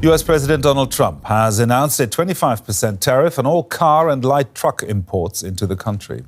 US President Donald Trump has announced a 25% tariff on all car and light truck imports into the country.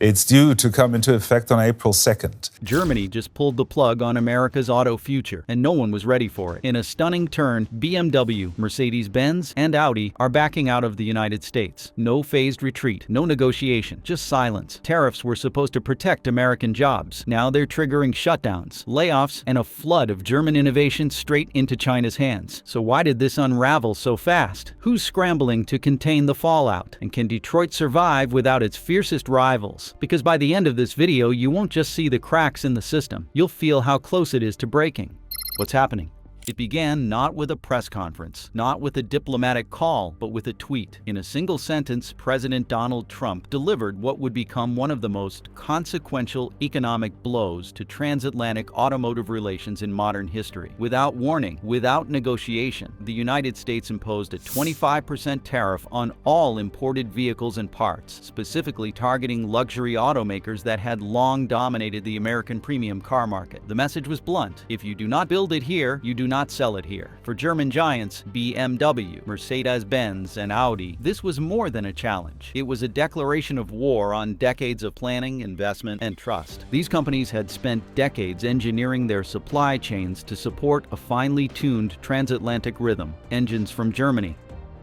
It's due to come into effect on April 2nd. Germany just pulled the plug on America's auto future, and no one was ready for it. In a stunning turn, BMW, Mercedes-Benz, and Audi are backing out of the United States. No phased retreat, no negotiation, just silence. Tariffs were supposed to protect American jobs. Now they're triggering shutdowns, layoffs, and a flood of German innovation straight into China's hands. So why did this unravel so fast? Who's scrambling to contain the fallout? And can Detroit survive without its fiercest rivals? Because by the end of this video, you won't just see the cracks in the system. You'll feel how close it is to breaking. What's happening? It began not with a press conference, not with a diplomatic call, but with a tweet. In a single sentence, President Donald Trump delivered what would become one of the most consequential economic blows to transatlantic automotive relations in modern history. Without warning, without negotiation, the United States imposed a 25% tariff on all imported vehicles and parts, specifically targeting luxury automakers that had long dominated the American premium car market. The message was blunt: if you do not build it here, you do not sell it here. For German giants BMW, Mercedes-Benz, and Audi, this was more than a challenge. It was a declaration of war on decades of planning, investment, and trust. These companies had spent decades engineering their supply chains to support a finely tuned transatlantic rhythm. Engines from Germany,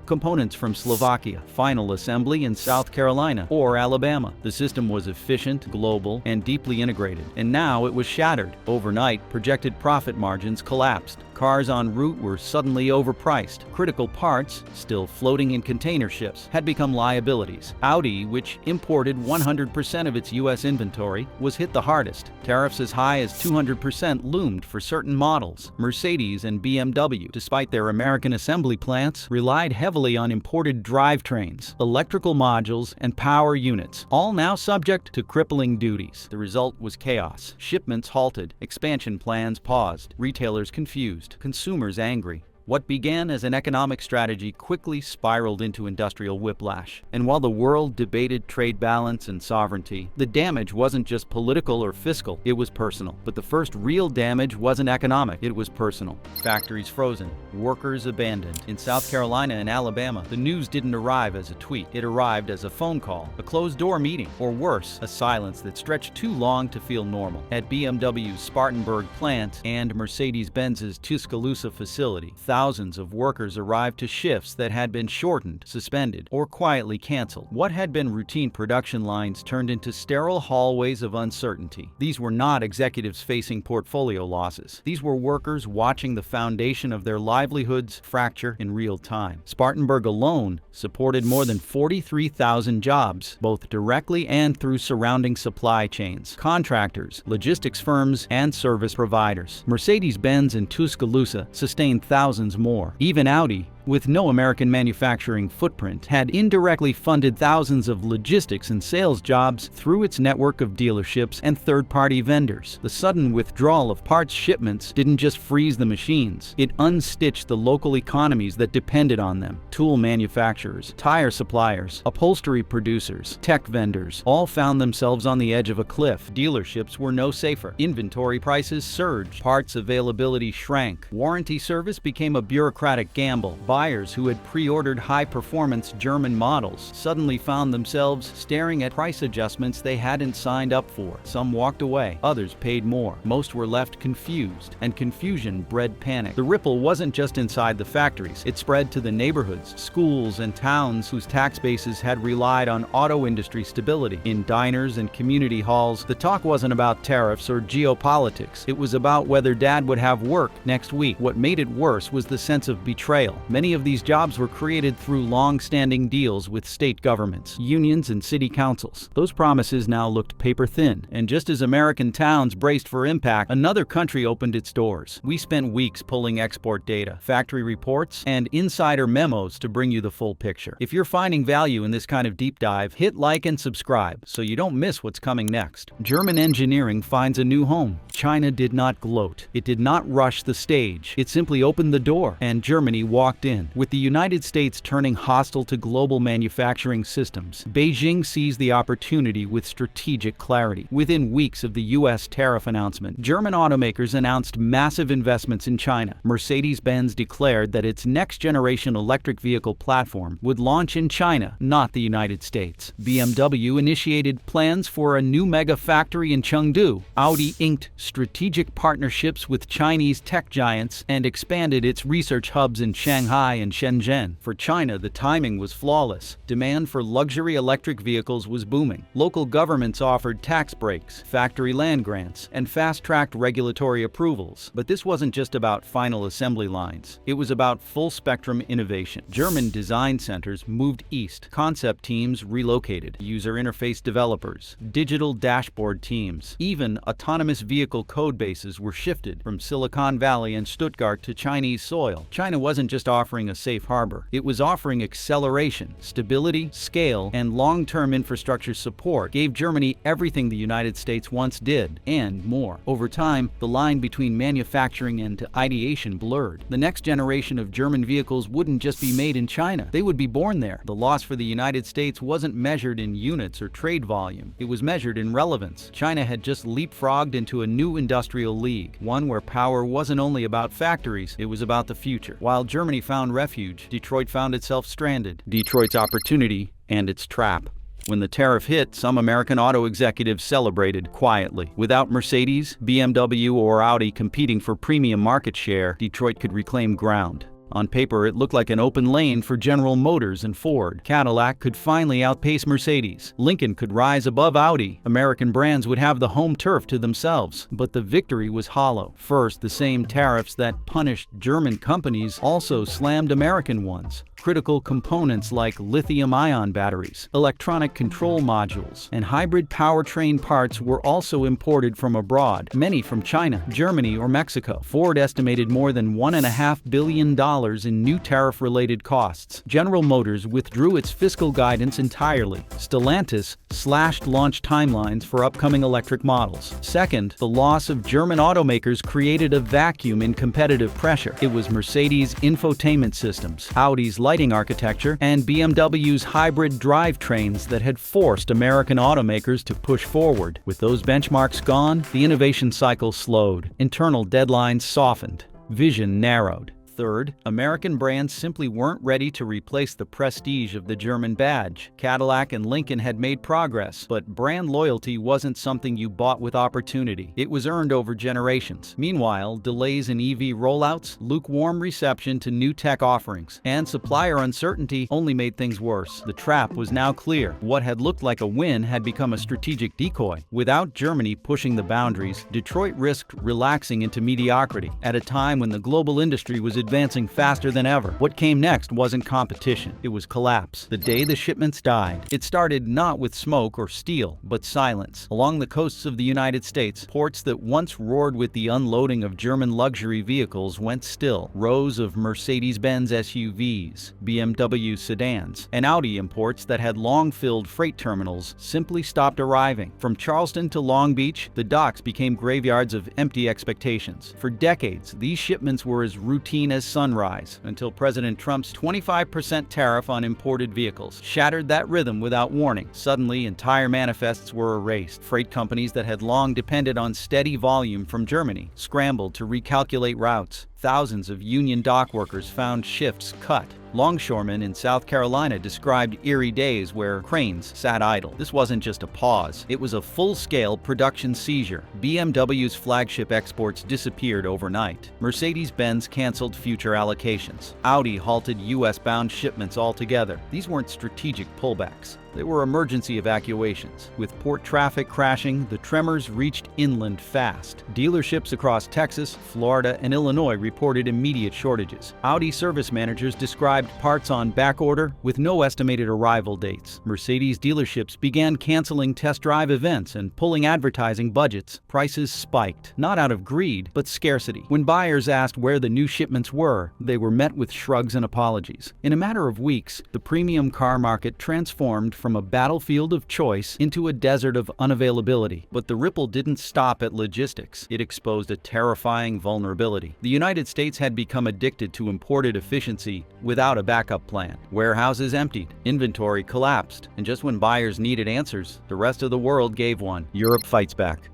components from Slovakia, final assembly in South Carolina or Alabama. The system was efficient, global, and deeply integrated, and now it was shattered. Overnight, projected profit margins collapsed. Cars en route were suddenly overpriced. Critical parts, still floating in container ships, had become liabilities. Audi, which imported 100% of its U.S. inventory, was hit the hardest. Tariffs as high as 200% loomed for certain models. Mercedes and BMW, despite their American assembly plants, relied heavily on imported drivetrains, electrical modules, and power units, all now subject to crippling duties. The result was chaos. Shipments halted, expansion plans paused, retailers confused, consumers angry. What began as an economic strategy quickly spiraled into industrial whiplash. And while the world debated trade balance and sovereignty, the damage wasn't just political or fiscal, it was personal. But the first real damage wasn't economic, it was personal. Factories frozen, workers abandoned. In South Carolina and Alabama, the news didn't arrive as a tweet. It arrived as a phone call, a closed-door meeting, or worse, a silence that stretched too long to feel normal. At BMW's Spartanburg plant and Mercedes-Benz's Tuscaloosa facility, thousands of workers arrived to shifts that had been shortened, suspended, or quietly canceled. What had been routine production lines turned into sterile hallways of uncertainty. These were not executives facing portfolio losses. These were workers watching the foundation of their livelihoods fracture in real time. Spartanburg alone supported more than 43,000 jobs, both directly and through surrounding supply chains, contractors, logistics firms, and service providers. Mercedes-Benz and Tuscaloosa sustained thousands more. Even Audi, with no American manufacturing footprint, had indirectly funded thousands of logistics and sales jobs through its network of dealerships and third-party vendors. The sudden withdrawal of parts shipments didn't just freeze the machines, it unstitched the local economies that depended on them. Tool manufacturers, tire suppliers, upholstery producers, tech vendors all found themselves on the edge of a cliff. Dealerships were no safer. Inventory prices surged, parts availability shrank, warranty service became a bureaucratic gamble. Buyers who had pre-ordered high-performance German models suddenly found themselves staring at price adjustments they hadn't signed up for. Some walked away, others paid more. Most were left confused, and confusion bred panic. The ripple wasn't just inside the factories. It spread to the neighborhoods, schools, and towns whose tax bases had relied on auto industry stability. In diners and community halls, the talk wasn't about tariffs or geopolitics. It was about whether Dad would have work next week. What made it worse was the sense of betrayal. Many of these jobs were created through long-standing deals with state governments, unions, and city councils. Those promises now looked paper-thin, and just as American towns braced for impact, another country opened its doors. We spent weeks pulling export data, factory reports, and insider memos to bring you the full picture. If you're finding value in this kind of deep dive, hit like and subscribe so you don't miss what's coming next. German engineering finds a new home. China did not gloat. It did not rush the stage. It simply opened the door, and Germany walked in in. With the United States turning hostile to global manufacturing systems, Beijing seized the opportunity with strategic clarity. Within weeks of the U.S. tariff announcement, German automakers announced massive investments in China. Mercedes-Benz declared that its next-generation electric vehicle platform would launch in China, not the United States. BMW initiated plans for a new mega factory in Chengdu. Audi inked strategic partnerships with Chinese tech giants and expanded its research hubs in Shanghai and Shenzhen. For China, the timing was flawless. Demand for luxury electric vehicles was booming. Local governments offered tax breaks, factory land grants, and fast-tracked regulatory approvals. But this wasn't just about final assembly lines. It was about full-spectrum innovation. German design centers moved east. Concept teams relocated. User interface developers, digital dashboard teams, even autonomous vehicle code bases were shifted from Silicon Valley and Stuttgart to Chinese soil. China wasn't just offering a safe harbor. It was offering acceleration, stability, scale, and long-term infrastructure support. Gave Germany everything the United States once did, and more. Over time, the line between manufacturing and ideation blurred. The next generation of German vehicles wouldn't just be made in China. They would be born there. The loss for the United States wasn't measured in units or trade volume. It was measured in relevance. China had just leapfrogged into a new industrial league, one where power wasn't only about factories, it was about the future. While Germany found refuge, Detroit found itself stranded. Detroit's opportunity and its trap. When the tariff hit, some American auto executives celebrated quietly. Without Mercedes, BMW, or Audi competing for premium market share, Detroit could reclaim ground. On paper, it looked like an open lane for General Motors and Ford. Cadillac could finally outpace Mercedes. Lincoln could rise above Audi. American brands would have the home turf to themselves. But the victory was hollow. First, the same tariffs that punished German companies also slammed American ones. Critical components like lithium-ion batteries, electronic control modules, and hybrid powertrain parts were also imported from abroad, many from China, Germany, or Mexico. Ford estimated more than $1.5 billion in new tariff-related costs. General Motors withdrew its fiscal guidance entirely. Stellantis slashed launch timelines for upcoming electric models. Second, the loss of German automakers created a vacuum in competitive pressure. It was Mercedes' infotainment systems, Audi's lighting architecture, and BMW's hybrid drivetrains that had forced American automakers to push forward. With those benchmarks gone, the innovation cycle slowed. Internal deadlines softened. Vision narrowed. Third, American brands simply weren't ready to replace the prestige of the German badge. Cadillac and Lincoln had made progress, but brand loyalty wasn't something you bought with opportunity. It was earned over generations. Meanwhile, delays in EV rollouts, lukewarm reception to new tech offerings, and supplier uncertainty only made things worse. The trap was now clear. What had looked like a win had become a strategic decoy. Without Germany pushing the boundaries, Detroit risked relaxing into mediocrity at a time when the global industry was advancing faster than ever. What came next wasn't competition, it was collapse. The day the shipments died. It started not with smoke or steel, but silence. Along the coasts of the United States, ports that once roared with the unloading of German luxury vehicles went still. Rows of Mercedes-Benz SUVs, BMW sedans, and Audi imports that had long filled freight terminals simply stopped arriving. From Charleston to Long Beach, the docks became graveyards of empty expectations. For decades, these shipments were as routine as sunrise, until President Trump's 25% tariff on imported vehicles shattered that rhythm without warning. Suddenly, entire manifests were erased. Freight companies that had long depended on steady volume from Germany scrambled to recalculate routes. Thousands of union dock workers found shifts cut. Longshoremen in South Carolina described eerie days where cranes sat idle. This wasn't just a pause, it was a full-scale production seizure. BMW's flagship exports disappeared overnight. Mercedes-Benz canceled future allocations. Audi halted US-bound shipments altogether. These weren't strategic pullbacks. They were emergency evacuations. With port traffic crashing, the tremors reached inland fast. Dealerships across Texas, Florida, and Illinois reported immediate shortages. Audi service managers described parts on backorder with no estimated arrival dates. Mercedes dealerships began canceling test drive events and pulling advertising budgets. Prices spiked, not out of greed, but scarcity. When buyers asked where the new shipments were, they were met with shrugs and apologies. In a matter of weeks, the premium car market transformed from a battlefield of choice into a desert of unavailability. But the ripple didn't stop at logistics. It exposed a terrifying vulnerability. The United States had become addicted to imported efficiency without a backup plan. Warehouses emptied, inventory collapsed, and just when buyers needed answers, the rest of the world gave one. Europe fights back.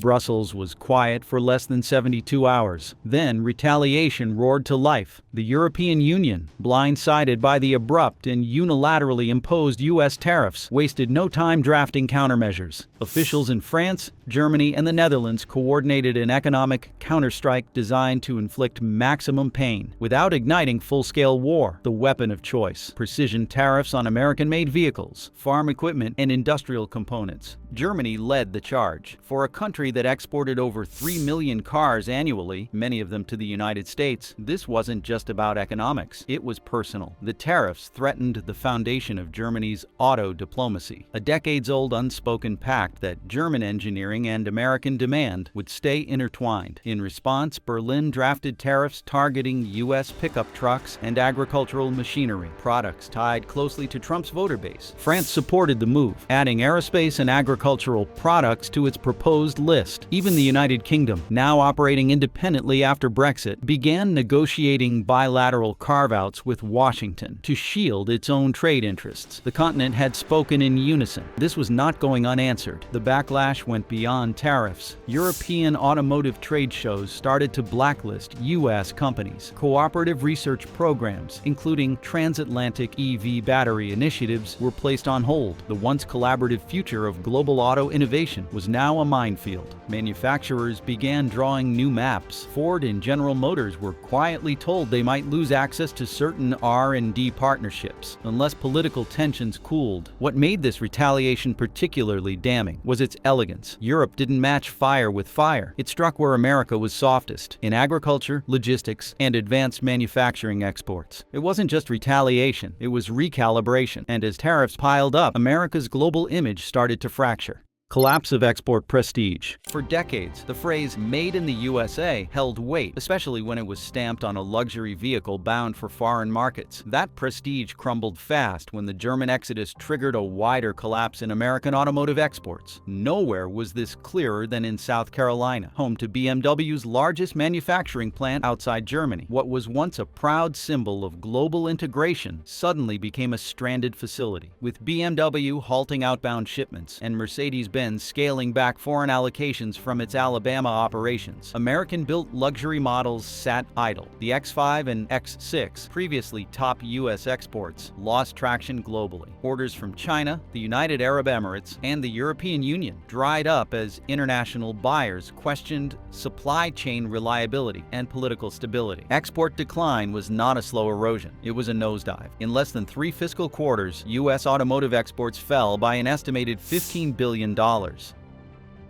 Brussels was quiet for less than 72 hours. Then retaliation roared to life. The European Union, blindsided by the abrupt and unilaterally imposed U.S. tariffs, wasted no time drafting countermeasures. Officials in France, Germany, and the Netherlands coordinated an economic counterstrike designed to inflict maximum pain without igniting full-scale war. The weapon of choice: precision tariffs on American-made vehicles, farm equipment, and industrial components. Germany led the charge. For a country that exported over 3 million cars annually, many of them to the United States, this wasn't just about economics. It was personal. The tariffs threatened the foundation of Germany's auto diplomacy, a decades-old unspoken pact that German engineering and American demand would stay intertwined. In response, Berlin drafted tariffs targeting U.S. pickup trucks and agricultural machinery, products tied closely to Trump's voter base. France supported the move, adding aerospace and agricultural products to its proposed list. Even the United Kingdom, now operating independently after Brexit, began negotiating bilateral carve-outs with Washington to shield its own trade interests. The continent had spoken in unison. This was not going unanswered. The backlash went beyond tariffs. European automotive trade shows started to blacklist U.S. companies. Cooperative research programs, including transatlantic EV battery initiatives, were placed on hold. The once collaborative future of global auto innovation was now a minefield. Manufacturers began drawing new maps. Ford and General Motors were quietly told they might lose access to certain R&D partnerships unless political tensions cooled. What made this retaliation particularly damning was its elegance. Europe didn't match fire with fire. It struck where America was softest, in agriculture, logistics, and advanced manufacturing exports. It wasn't just retaliation, it was recalibration. And as tariffs piled up, America's global image started to fracture. Collapse of export prestige. For decades, the phrase "made in the USA" held weight, especially when it was stamped on a luxury vehicle bound for foreign markets. That prestige crumbled fast when the German exodus triggered a wider collapse in American automotive exports. Nowhere was this clearer than in South Carolina, home to BMW's largest manufacturing plant outside Germany. What was once a proud symbol of global integration suddenly became a stranded facility, with BMW halting outbound shipments and Mercedes-Benz scaling back foreign allocations from its Alabama operations. American-built luxury models sat idle. The X5 and X6, previously top U.S. exports, lost traction globally. Orders from China, the United Arab Emirates, and the European Union dried up as international buyers questioned supply chain reliability and political stability. Export decline was not a slow erosion. It was a nosedive. In less than 3 fiscal quarters, U.S. automotive exports fell by an estimated $15 billion.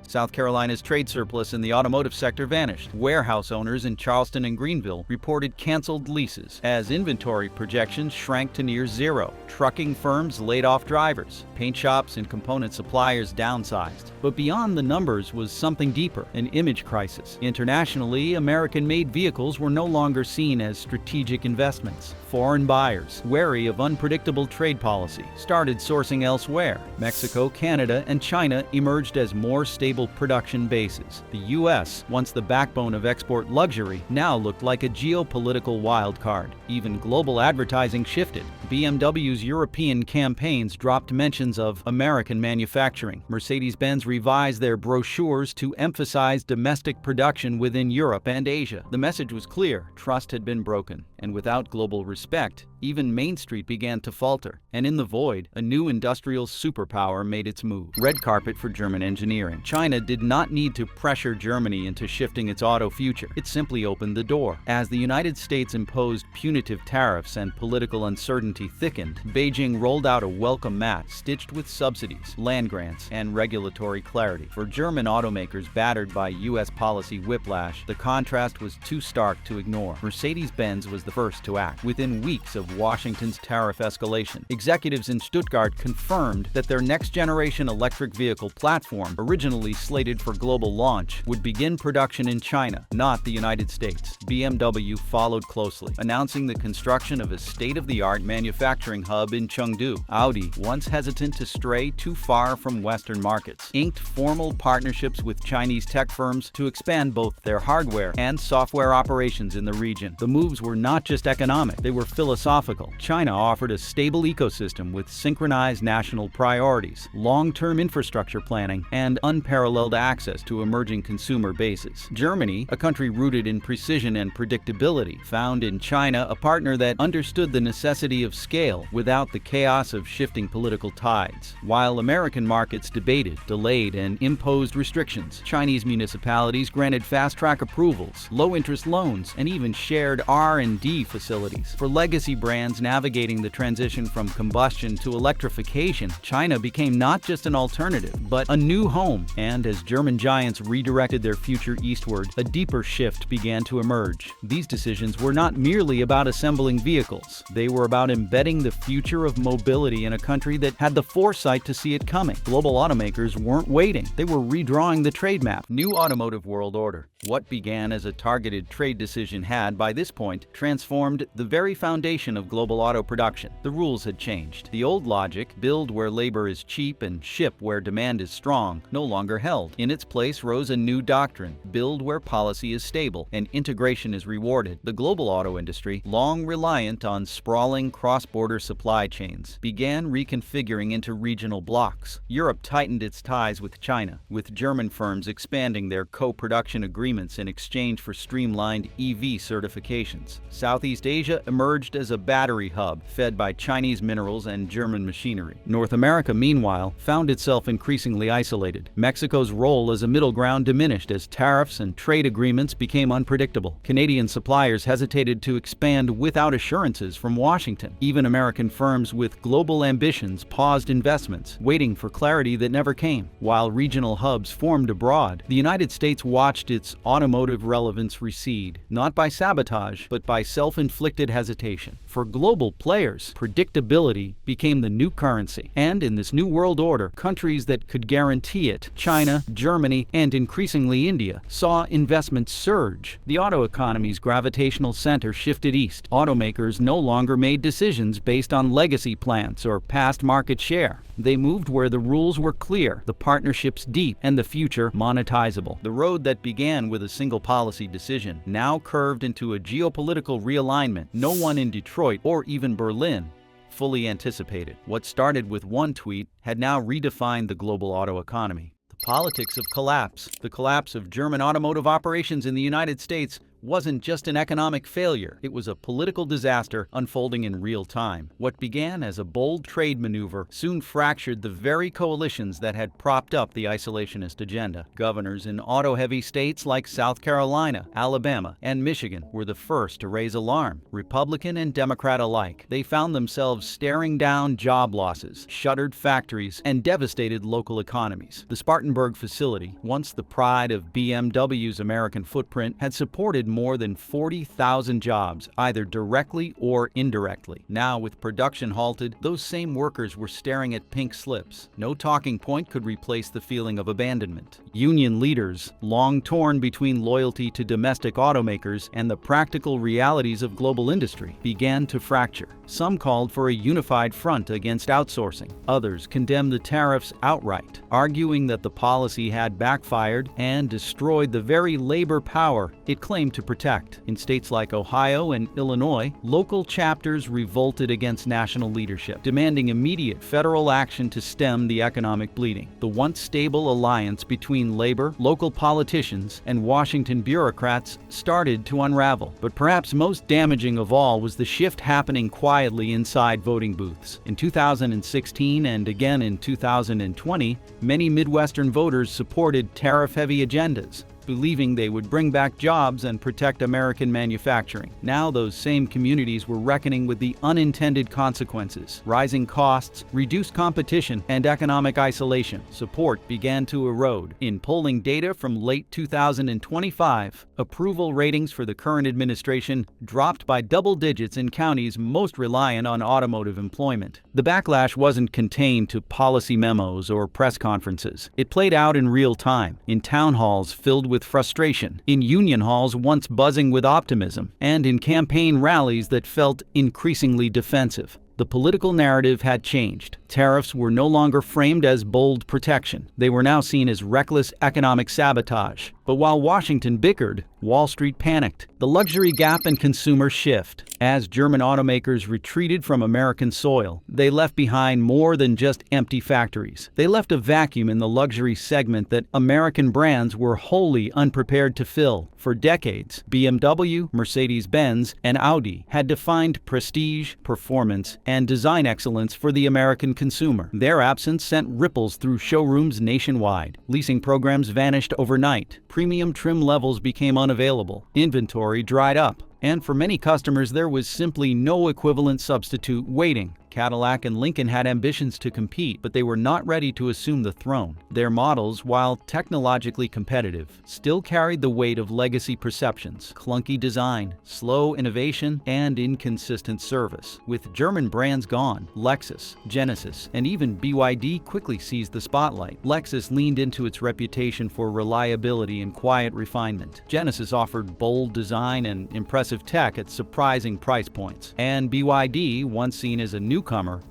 South Carolina's trade surplus in the automotive sector vanished. Warehouse owners in Charleston and Greenville reported canceled leases as inventory projections shrank to near zero. Trucking firms laid off drivers. Paint shops and component suppliers downsized. But beyond the numbers was something deeper, an image crisis. Internationally, American-made vehicles were no longer seen as strategic investments. Foreign buyers, wary of unpredictable trade policy, started sourcing elsewhere. Mexico, Canada, and China emerged as more stable production bases. The U.S., once the backbone of export luxury, now looked like a geopolitical wild card. Even global advertising shifted. BMW's European campaigns dropped mentions of American manufacturing. Mercedes-Benz revised their brochures to emphasize domestic production within Europe and Asia. The message was clear: trust had been broken. And without global respect, even Main Street began to falter. And in the void, a new industrial superpower made its move. Red carpet for German engineering. China did not need to pressure Germany into shifting its auto future. It simply opened the door. As the United States imposed punitive tariffs and political uncertainty thickened, Beijing rolled out a welcome mat stitched with subsidies, land grants, and regulatory clarity. For German automakers battered by U.S. policy whiplash, the contrast was too stark to ignore. Mercedes-Benz was the first to act. Within weeks of Washington's tariff escalation, executives in Stuttgart confirmed that their next-generation electric vehicle platform, originally slated for global launch, would begin production in China, not the United States. BMW followed closely, announcing the construction of a state-of-the-art manufacturing hub in Chengdu. Audi, once hesitant to stray too far from Western markets, inked formal partnerships with Chinese tech firms to expand both their hardware and software operations in the region. The moves were not just economic, they were philosophical. China offered a stable ecosystem with synchronized national priorities, long-term infrastructure planning, and unparalleled access to emerging consumer bases. Germany, a country rooted in precision and predictability, found in China a partner that understood the necessity of scale without the chaos of shifting political tides. While American markets debated, delayed, and imposed restrictions, Chinese municipalities granted fast-track approvals, low-interest loans, and even shared R&D facilities. For legacy brands navigating the transition from combustion to electrification, China became not just an alternative, but a new home. And as German giants redirected their future eastward, a deeper shift began to emerge. These decisions were not merely about assembling vehicles. They were about embedding the future of mobility in a country that had the foresight to see it coming. Global automakers weren't waiting. They were redrawing the trade map. New automotive world order. What began as a targeted trade decision had, by this point, transformed the very foundation of global auto production. The rules had changed. The old logic, build where labor is cheap and ship where demand is strong, no longer held. In its place rose a new doctrine, build where policy is stable and integration is rewarded. The global auto industry, long reliant on sprawling cross-border supply chains, began reconfiguring into regional blocks. Europe tightened its ties with China, with German firms expanding their co-production agreements in exchange for streamlined EV certifications. Southeast Asia emerged as a battery hub, fed by Chinese minerals and German machinery. North America, meanwhile, found itself increasingly isolated. Mexico's role as a middle ground diminished as tariffs and trade agreements became unpredictable. Canadian suppliers hesitated to expand without assurances from Washington. Even American firms with global ambitions paused investments, waiting for clarity that never came. While regional hubs formed abroad, the United States watched its automotive relevance recede, not by sabotage, but by self-inflicted hesitation. For global players, predictability became the new currency. And in this new world order, countries that could guarantee it, China, Germany, and increasingly India, saw investments surge. The auto economy's gravitational center shifted east. Automakers no longer made decisions based on legacy plants or past market share. They moved where the rules were clear, the partnerships deep, and the future monetizable. The road that began with a single policy decision now curved into a geopolitical realignment no one in Detroit or even Berlin fully anticipated. What started with one tweet had now redefined the global auto economy. The politics of collapse. The collapse of German automotive operations in the United States wasn't just an economic failure, it was a political disaster unfolding in real time. What began as a bold trade maneuver soon fractured the very coalitions that had propped up the isolationist agenda. Governors in auto-heavy states like South Carolina, Alabama, and Michigan were the first to raise alarm. Republican and Democrat alike, they found themselves staring down job losses, shuttered factories, and devastated local economies. The Spartanburg facility, once the pride of BMW's American footprint, had supported more than 40,000 jobs, either directly or indirectly. Now, with production halted, those same workers were staring at pink slips. No talking point could replace the feeling of abandonment. Union leaders, long torn between loyalty to domestic automakers and the practical realities of global industry, began to fracture. Some called for a unified front against outsourcing. Others condemned the tariffs outright, arguing that the policy had backfired and destroyed the very labor power it claimed to protect. In states like Ohio and Illinois, local chapters revolted against national leadership, demanding immediate federal action to stem the economic bleeding. The once stable alliance between labor, local politicians, and Washington bureaucrats started to unravel. But perhaps most damaging of all was the shift happening quietly inside voting booths. In 2016 and again in 2020, many Midwestern voters supported tariff-heavy agendas. believing they would bring back jobs and protect American manufacturing. Now those same communities were reckoning with the unintended consequences: rising costs, reduced competition, and economic isolation. Support began to erode. In polling data from late 2025, approval ratings for the current administration dropped by double digits in counties most reliant on automotive employment. The backlash wasn't contained to policy memos or press conferences. It played out in real time, in town halls filled with frustration, in union halls once buzzing with optimism, and in campaign rallies that felt increasingly defensive. The political narrative had changed. Tariffs were no longer framed as bold protection. They were now seen as reckless economic sabotage. But while Washington bickered, Wall Street panicked. The luxury gap and consumer shift. As German automakers retreated from American soil, they left behind more than just empty factories. They left a vacuum in the luxury segment that American brands were wholly unprepared to fill. For decades, BMW, Mercedes-Benz, and Audi had defined prestige, performance, and design excellence for the American consumer. Their absence sent ripples through showrooms nationwide. Leasing programs vanished overnight. Premium trim levels became unavailable. Inventory dried up. And for many customers, there was simply no equivalent substitute waiting. Cadillac and Lincoln had ambitions to compete, but they were not ready to assume the throne. Their models, while technologically competitive, still carried the weight of legacy perceptions: clunky design, slow innovation, and inconsistent service. With German brands gone, Lexus, Genesis, and even BYD quickly seized the spotlight. Lexus leaned into its reputation for reliability and quiet refinement. Genesis offered bold design and impressive tech at surprising price points. And BYD, once seen as a newcomer,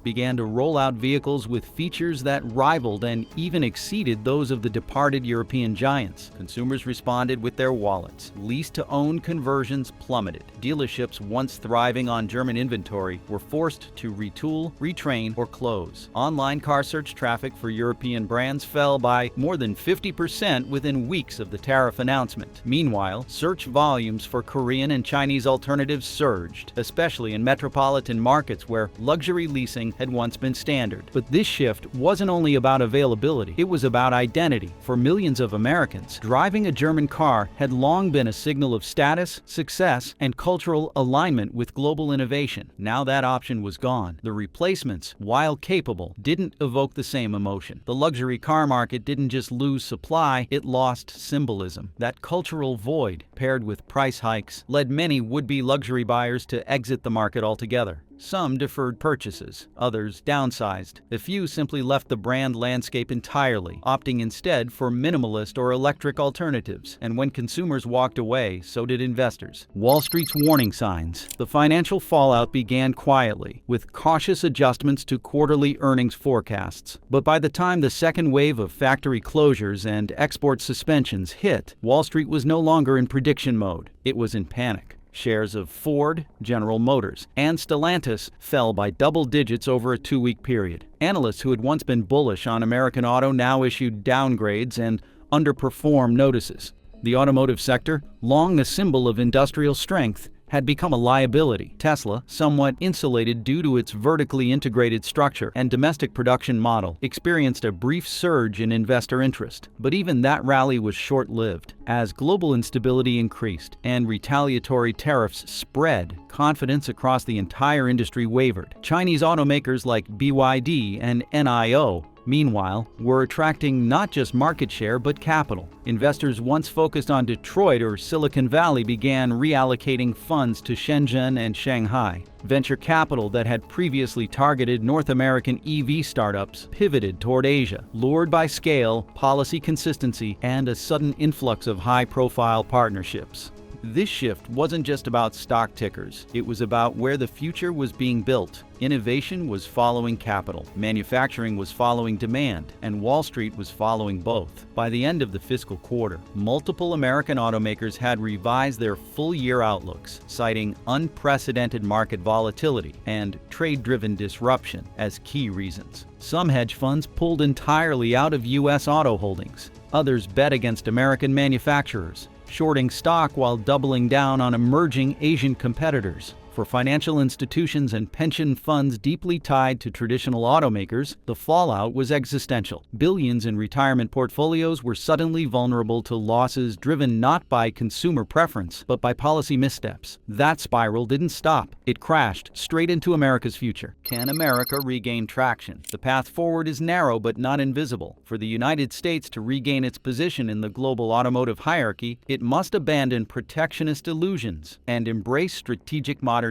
began to roll out vehicles with features that rivaled and even exceeded those of the departed European giants. Consumers responded with their wallets. Lease-to-own conversions plummeted. Dealerships once thriving on German inventory were forced to retool, retrain, or close. Online car search traffic for European brands fell by more than 50% within weeks of the tariff announcement. Meanwhile, search volumes for Korean and Chinese alternatives surged, especially in metropolitan markets where luxury leasing had once been standard. But this shift wasn't only about availability, it was about identity. For millions of Americans, driving a German car had long been a signal of status, success, and cultural alignment with global innovation. Now that option was gone. The replacements, while capable, didn't evoke the same emotion. The luxury car market didn't just lose supply, it lost symbolism. That cultural void, paired with price hikes, led many would-be luxury buyers to exit the market altogether. Some deferred purchases, others downsized. A few simply left the brand landscape entirely, opting instead for minimalist or electric alternatives. And when consumers walked away, so did investors. Wall Street's warning signs. The financial fallout began quietly, with cautious adjustments to quarterly earnings forecasts. But by the time the second wave of factory closures and export suspensions hit, Wall Street was no longer in prediction mode. It was in panic. Shares of Ford, General Motors, and Stellantis fell by double digits over a 2-week period. Analysts who had once been bullish on American auto now issued downgrades and underperform notices. The automotive sector, long a symbol of industrial strength, had become a liability. Tesla, somewhat insulated due to its vertically integrated structure and domestic production model, experienced a brief surge in investor interest. But even that rally was short-lived. As global instability increased and retaliatory tariffs spread, confidence across the entire industry wavered. Chinese automakers like BYD and NIO, meanwhile, were attracting not just market share but capital. Investors once focused on Detroit or Silicon Valley began reallocating funds to Shenzhen and Shanghai. Venture capital that had previously targeted North American EV startups pivoted toward Asia, lured by scale, policy consistency, and a sudden influx of high-profile partnerships. This shift wasn't just about stock tickers. It was about where the future was being built. Innovation was following capital, manufacturing was following demand, and Wall Street was following both. By the end of the fiscal quarter, multiple American automakers had revised their full-year outlooks, citing unprecedented market volatility and trade-driven disruption as key reasons. Some hedge funds pulled entirely out of U.S. auto holdings. Others bet against American manufacturers, shorting stock while doubling down on emerging Asian competitors. For financial institutions and pension funds deeply tied to traditional automakers, the fallout was existential. Billions in retirement portfolios were suddenly vulnerable to losses driven not by consumer preference, but by policy missteps. That spiral didn't stop. It crashed straight into America's future. Can America regain traction? The path forward is narrow but not invisible. For the United States to regain its position in the global automotive hierarchy, it must abandon protectionist illusions and embrace strategic modernization.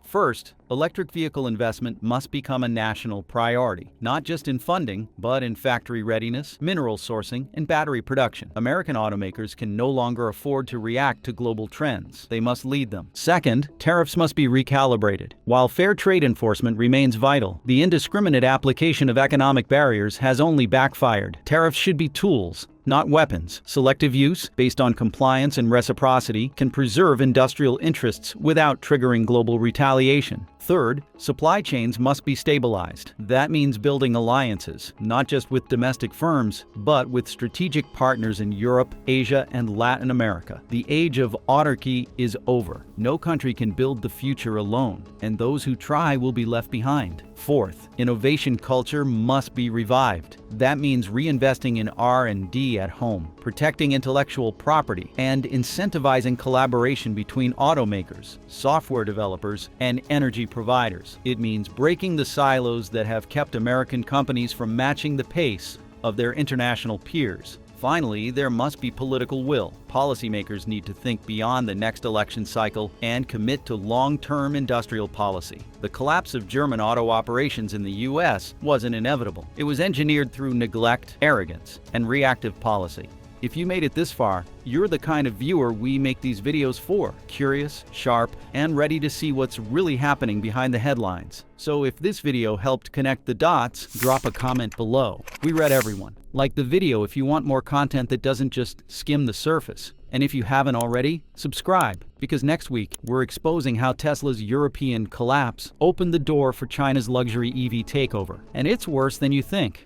First, electric vehicle investment must become a national priority, not just in funding, but in factory readiness, mineral sourcing, and battery production. American automakers can no longer afford to react to global trends. They must lead them. Second, tariffs must be recalibrated. While fair trade enforcement remains vital, the indiscriminate application of economic barriers has only backfired. Tariffs should be tools, not weapons. Selective use, based on compliance and reciprocity, can preserve industrial interests without triggering global retaliation. Third, supply chains must be stabilized. That means building alliances, not just with domestic firms, but with strategic partners in Europe, Asia, and Latin America. The age of autarky is over. No country can build the future alone, and those who try will be left behind. Fourth, innovation culture must be revived. That means reinvesting in R&D at home, protecting intellectual property, and incentivizing collaboration between automakers, software developers, and energy providers. It means breaking the silos that have kept American companies from matching the pace of their international peers. Finally, there must be political will. Policymakers need to think beyond the next election cycle and commit to long-term industrial policy. The collapse of German auto operations in the U.S. wasn't inevitable. It was engineered through neglect, arrogance, and reactive policy. If you made it this far, you're the kind of viewer we make these videos for. Curious, sharp, and ready to see what's really happening behind the headlines. So if this video helped connect the dots, drop a comment below. We read everyone. Like the video if you want more content that doesn't just skim the surface. And if you haven't already, subscribe, because next week we're exposing how Tesla's European collapse opened the door for China's luxury EV takeover. And it's worse than you think.